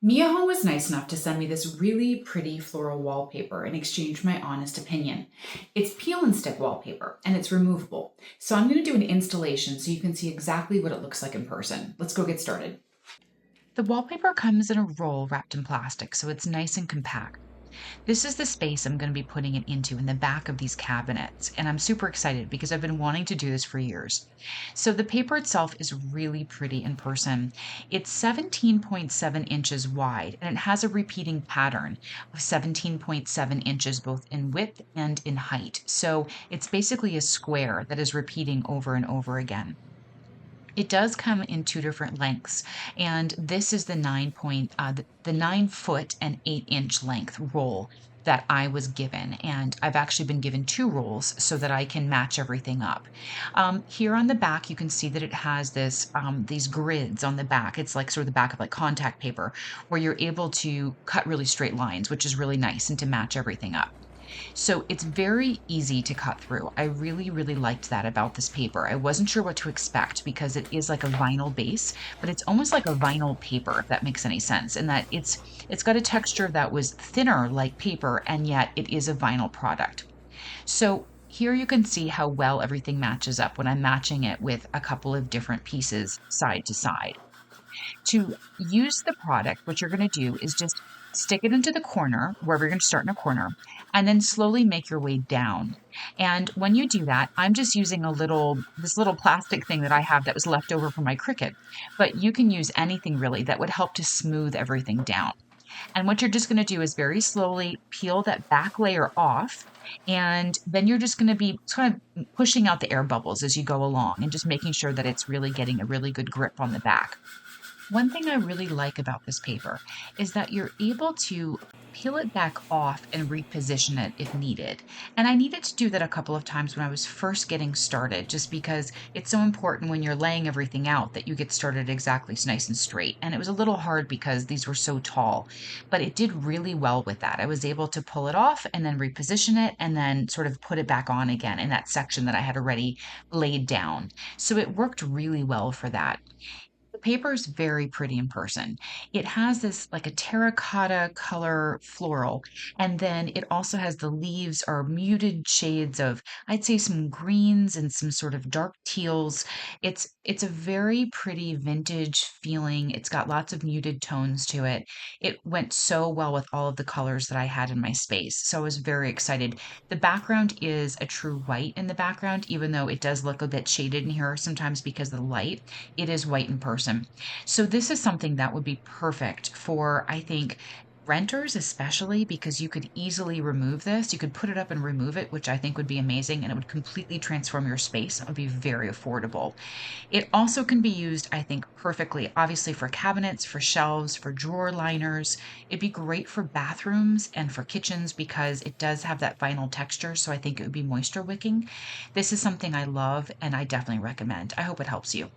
Miahome was nice enough to send me this really pretty floral wallpaper in exchange for my honest opinion. It's peel and stick wallpaper and it's removable. So I'm going to do an installation so you can see exactly what it looks like in person. Let's go get started. The wallpaper comes in a roll wrapped in plastic, so it's nice and compact. This is the space I'm going to be putting it into in the back of these cabinets, and I'm super excited because I've been wanting to do this for years. So the paper itself is really pretty in person. It's 17.7 inches wide, and it has a repeating pattern of 17.7 inches both in width and in height. So it's basically a square that is repeating over and over again. It does come in 2 different lengths, and this is the 9 foot and 8-inch length roll that I was given, and I've actually been given 2 rolls so that I can match everything up. Here on the back, you can see that it has these grids on the back. It's like sort of the back of like contact paper, where you're able to cut really straight lines, which is really nice, and to match everything up. So it's very easy to cut through. I really, really liked that about this paper. I wasn't sure what to expect because it is like a vinyl base, but it's almost like a vinyl paper, if that makes any sense. And that it's got a texture that was thinner like paper, and yet it is a vinyl product. So here you can see how well everything matches up when I'm matching it with a couple of different pieces side to side. To use the product, what you're going to do is just stick it into the corner, wherever you're going to start in a corner, and then slowly make your way down. And when you do that, I'm just using this little plastic thing that I have that was left over from my Cricut. But you can use anything really that would help to smooth everything down. And what you're just going to do is very slowly peel that back layer off. And then you're just going to be kind of pushing out the air bubbles as you go along and just making sure that it's really getting a really good grip on the back. One thing I really like about this paper is that you're able to peel it back off and reposition it if needed. And I needed to do that a couple of times when I was first getting started, just because it's so important when you're laying everything out that you get started exactly nice and straight. And it was a little hard because these were so tall, but it did really well with that. I was able to pull it off and then reposition it and then sort of put it back on again in that section that I had already laid down. So it worked really well for that. The paper is very pretty in person. It has this like a terracotta color floral, and then it also has the leaves are muted shades of, I'd say, some greens and some sort of dark teals. It's a very pretty vintage feeling. It's got lots of muted tones to it. It went so well with all of the colors that I had in my space. So I was very excited. The background is a true white in the background, even though it does look a bit shaded in here sometimes because of the light. It is white in person. So this is something that would be perfect for, I think, renters, especially because you could easily remove this. You could put it up and remove it, which I think would be amazing, and it would completely transform your space. It would be very affordable. It also can be used, I think, perfectly, obviously for cabinets, for shelves, for drawer liners. It'd be great for bathrooms and for kitchens because it does have that vinyl texture. So I think it would be moisture wicking. This is something I love and I definitely recommend. I hope it helps you.